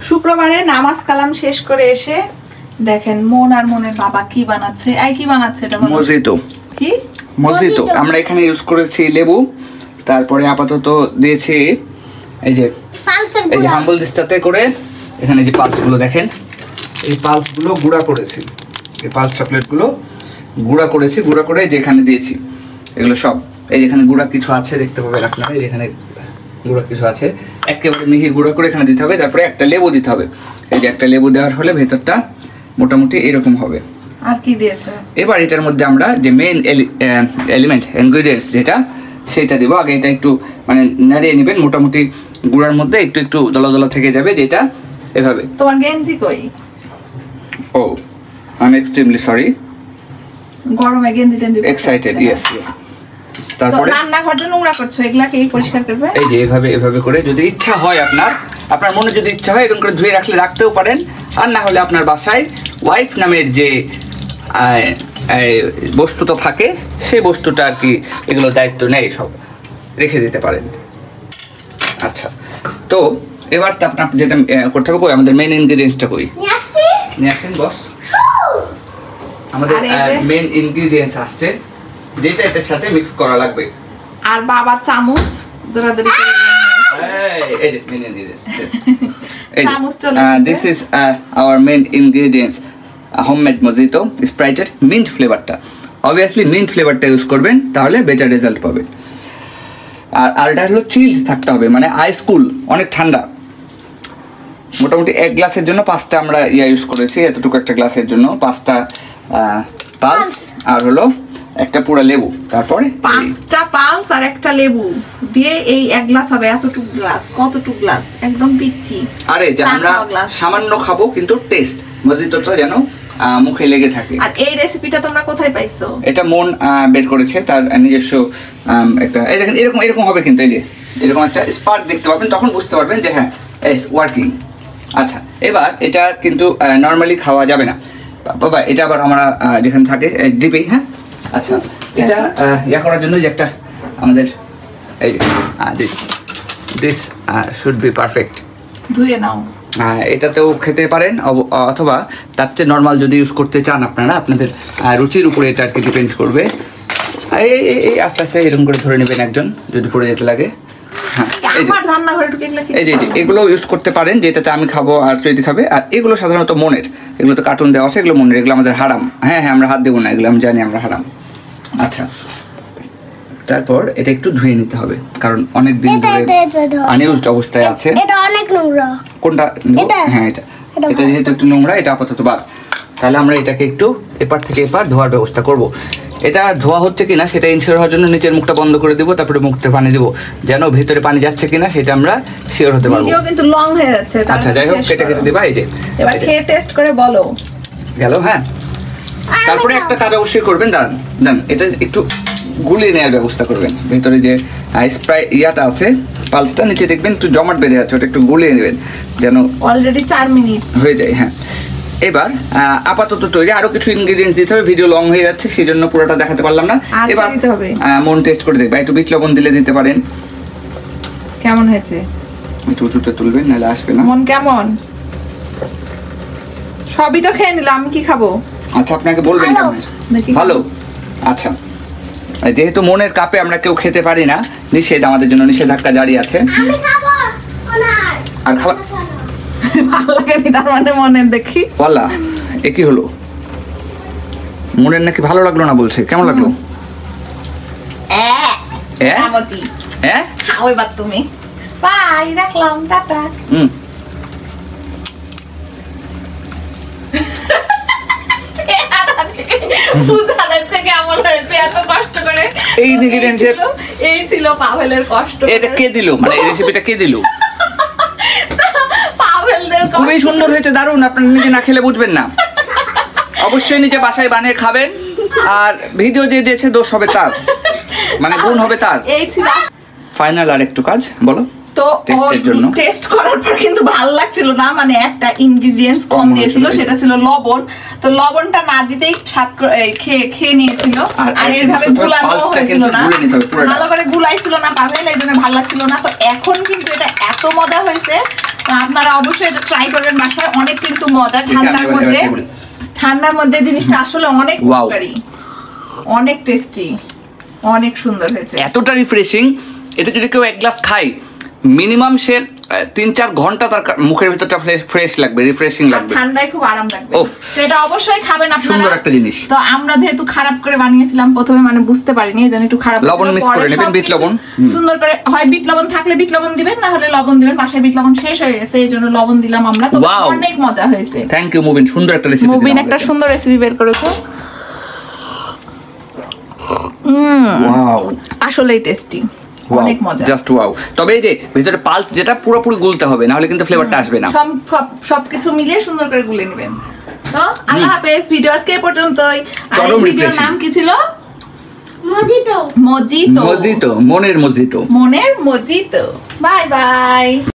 শুক্রবারে নামাজ কালাম শেষ করে এসে দেখেন মন আর মনের বাবা কি বানাচ্ছে। কি বানাচ্ছে এটা? মজিতো। কি মজিতো? আমরা এখানে ইউজ করেছি লেবু, তারপরে আপাতত দিয়েছি এই যে হাম্বল দিস্তাতে করে এখানে যে পালসগুলো দেখেন, এই পালসগুলো গুঁড়া করেছি, এই পালস চকলেটগুলো গুঁড়া করেছি, গুঁড়া করে যেখানে দিয়েছি এগুলো সব এই যেখানে গুঁড়া কিছু আছে দেখতে পাবেন আপনারা, এই যেখানে গুঁড়া কিছু আছে একেবারে মিহি গুঁড়া করে এখানে দিতে হবে। তারপরে একটা লেবু দিতে হবে, এই যে একটা লেবু দেওয়ার ফলে ভেতরটা মোটামুটি এরকম হবে। আর কি দিয়েছে? এবার এটার মধ্যে আমরা যে মেইন এলিমেন্ট ইনগ্রেডিয়েন্টস যেটা সেটা দিব। আগে এটা একটু মানে নাড়িয়ে নেবেন, মোটামুটি গুঁড়ার মধ্যে একটু একটু দলা দলা থেকে যাবে, যেটা এভাবে। তোমার গেঞ্জি কই? ও আই এম এক্সট্রিমলি সরি, গরমে গেঞ্জি টেঞ্জি এক্সাইটেড। Yes yes. তারপরে রান্নাঘরটা নোংরা করছো, এগুলা কে পরিষ্কার করবে? এই যে এভাবে এভাবে করে যদি ইচ্ছা হয় আপনার মনে যদি ইচ্ছা হয় এরকম করে ধুয়ে রাখতেও পারেন, আর না হলে আপনার বাসায় ওয়াইফ নামের যে বস্তুটা থাকে সেই বস্তুটা আর কি এগুলো দায়িত্ব নেয়, সব রেখে দিতে পারেন। আচ্ছা, তো এবার তো আপনার যেটা করতে হবে, আমাদের মেইন ইনগ্রেডিয়েন্টসটা কই নিয়ে আসেন বস। আমাদের মেইন ইনগ্রেডিয়েন্টস আসছে যেটা এটার সাথে মিক্স করা লাগবে। আর বাবার চামচ দৌড়াদৌড়ি করে এই যে মেইন ইনগ্রেডিয়েন্টস, চামচ চলে this is our main ingredients homemade mojito স্প্রাইটের মিন্ট ফ্লেভারটা। অবভিয়াসলি মিন্ট ফ্লেভারটা ইউজ করবেন, তাহলে বেটার রেজাল্ট পাবেন। আর এটা হলো চিল্ড থাকতে হবে, মানে আইস কুল, অনেক ঠান্ডা। মোটামুটি এক গ্লাসের জন্য 5টা আমরা ইউজ করেছি, এতটুকু একটা গ্লাসের জন্য 5টা পালস আর হলো একটা পুরো লেবু। তারপরে 5টা পালস আর একটা লেবু দিয়ে এই এক গ্লাস হবে। এতটুকু গ্লাস, কতটুকু গ্লাস? একদম পিচ্চি। আরে যে আমরা সামান্য খাবো, কিন্তু টেস্ট মজিতোটা যেন মুখে লেগে থাকে। আর এই রেসিপিটা তোমরা কোথায় পাইছো? এটা মন বের করেছে, তার নিজস্ব একটা। এই দেখেন এরকম এরকম হবে, কিন্তু এই যে এরকম একটা স্পার্ক দেখতে পাবেন, তখন বুঝতে পারবেন যে হ্যাঁ ইটস ওয়ার্কিং। আচ্ছা, এবার এটা কিন্তু নর্মালি খাওয়া যাবে না বাবা, এটা আবার আমরা যেখানে থাকে ডিপে। হ্যাঁ, আচ্ছা, এটা ইয়া করার জন্য যে একটা আমাদের এই দিস শুড বি পারফেক্ট। ধুয়ে নাও। এটাতেও খেতে পারেন, অথবা তার চেয়ে নর্মাল যদি ইউজ করতে চান আপনারা, আপনাদের রুচির উপরে এটা আর কি ডিপেন্ড করবে। এই আস্তে আস্তে এরকম করে ধরে নেবেন একজন, যদি পড়ে যেতে লাগে। হ্যাঁ, এই যে এগুলো ইউজ করতে পারেন, যেটাতে আমি খাবো আর চৈতি খাবে। আর এগুলো সাধারণত মনের, এগুলো তো কার্টুন দেওয়া আছে, এগুলো মনের, এগুলো আমাদের হারাম। হ্যাঁ হ্যাঁ, আমরা হাত দেবো না, এগুলো আমি জানি আমরা হারাম। আচ্ছা, তারপর এটা একটু ধুয়ে নিতে হবে, কারণ অনেক দিন ধরে আনইউজড অবস্থায় আছে। এটা অনেক নোংরা। কোনটা? হ্যাঁ, এটা যেহেতু একটু নোংরা, এটা আপাতত বাদ। তাহলে আমরা এটাকে একটু এপার থেকে এপার ধোয়ার ব্যবস্থা করব। এটা ধোয়া হচ্ছে কিনা সেটা ইনশিওর হওয়ার জন্য নিচের মুখটা বন্ধ করে দিব, তারপরে মুখতে পানি দিব, যেন ভেতরে পানি যাচ্ছে কিনা সেটা আমরা শিওর হতে পারবো। ভিডিও কিন্তু লং হয়ে যাচ্ছে। আচ্ছা, যাই হোক, কেটে কেটে দিবা। এই যে এবার খেয়ে টেস্ট করে বলো। গেল? হ্যাঁ, তারপরে একটা কাজ অবশ্যই করবেন, দাঁড়ান, এটা একটু গুলিয়ে নেওয়ার ব্যবস্থা করবেন। ভেতরে যে ইয়াটা আছে, পালসটা নিচে দেখবেন একটু জমাট বেঁধে আছে, ওটা একটু গুলিয়ে নেবেন যেন অলরেডি 4 মিনিট হয়ে যায়। হ্যাঁ, এবার আপাতত তৈরি। আরো কিছু ইনগ্রেডিয়েন্টস দিতে হবে, ভিডিও লং হয়ে যাচ্ছে, সেই জন্য পুরোটা দেখাতে পারলাম না। এবার মন টেস্ট করে দেখবা, একটু বিট লবণ দিলে দিতে পারেন। কেমন হয়েছে? একটু উঁচুতে তুলবেন, নাহলে আসবে না। মন কেমন? সবই তো খেয়ে নিলাম, আমি কি খাবো? আচ্ছা, আপনাকে বলবেন ভালো। আচ্ছা, যেহেতু মনের কাপে আমরা কেউ খেতে পারি না, নিষেধ, আমাদের জন্য নিষেধাজ্ঞা জারি আছে। আর খাবার ভালো লাগেনি তার মানে মনের? দেখি ওয়াল্লা, এ কি হলো? মনের নাকি ভালো লাগলো না বলছে। কেমন লাগলো? খাও এবার তুমি। বাই, রাখলাম, টাটা। এই ছিল পাভেলের কষ্ট। এটা কে দিল? মানে এই রেসিপিটা কে দিল? পাভেলদের খুবই সুন্দর হয়েছে, দারুণ। আপনারা নিজে না খেলে বুঝবেন না। অবশ্যই নিজে বাসায় বানিয়ে খাবেন, আর ভিডিও যে দিয়েছে দোষ হবে তার, মানে গুণ হবে তার। এই ছিল ফাইনাল আর একটু কাজ বলো। তো টেস্ট করার পর কিন্তু ভালো লাগছিল না, মানে একটা ইনগ্রেডিয়েন্টস কম দিয়েছিল, সেটা ছিল লবণ। তো লবণটা না দিতেই স্বাদ খেয়ে নিয়েছিল, আর এইভাবে গুলানো হয়েছিল না, ভালো করে গুলাইছিল না পাভেল, এই জন্য ভালো লাগছিল না। তো এখন কিন্তু এটা এত মজা হয়েছে, তো আপনারা অবশ্যই এটা ট্রাই করবেন বাসায়, অনেক কিন্তু মজা। ঠান্ডার মধ্যে জিনিসটা আসলে অনেক উপকারী, অনেক টেস্টি, অনেক সুন্দর হয়েছে, এতটা রিফ্রেশিং। এটা যদি কেউ 1 গ্লাস খায় মিনিমাম সে 3-4 ঘন্টা তার মুখের ভিতরটা ফ্রেশ লাগবে, রিফ্রেশিং লাগবে, ঠান্ডায় খুব আরাম লাগবে। তো এটা অবশ্যই খাবেন আপনারা, সুন্দর একটা জিনিস। তো আমরা যেহেতু খারাপ করে বানিয়েছিলাম প্রথমে, মানে বুঝতে পারিনি, এজন্য একটু খারাপ, লবণ মিক্স করে নেবেন, বিট লবণ সুন্দর করে, হয় বিট লবণ থাকলে বিট লবণ দিবেন, না হলে লবণ দিবেন। বাসায় বিট লবণ শেষ হয়ে গেছে, এজন্য লবণ দিলাম আমরা। তো অনেক মজা হয়েছে। থ্যাংক ইউ মুবিন, সুন্দর একটা রেসিপি, মুবিন একটা সুন্দর রেসিপি বের করেছো। ওয়াও, আসলেই টেস্টি, অনেক মজা, জাস্ট ওয়াও। তবে এই যে ভিতরে পালস যেটা পুরোপুরি গুলতে হবে, না হলে কিন্তু ফ্লেভারটা আসবে না। সবকিছু মিলিয়ে সুন্দর করে গুলে নেবেন। তো আল্লাহ হাফেজ, ভিডিও আজকে এই পর্যন্তই। আর এই ভিডিওর নাম কি ছিল? মজিতো, মজিতো, মজিতো, মনের মজিতো, মনের মজিতো। Bye bye.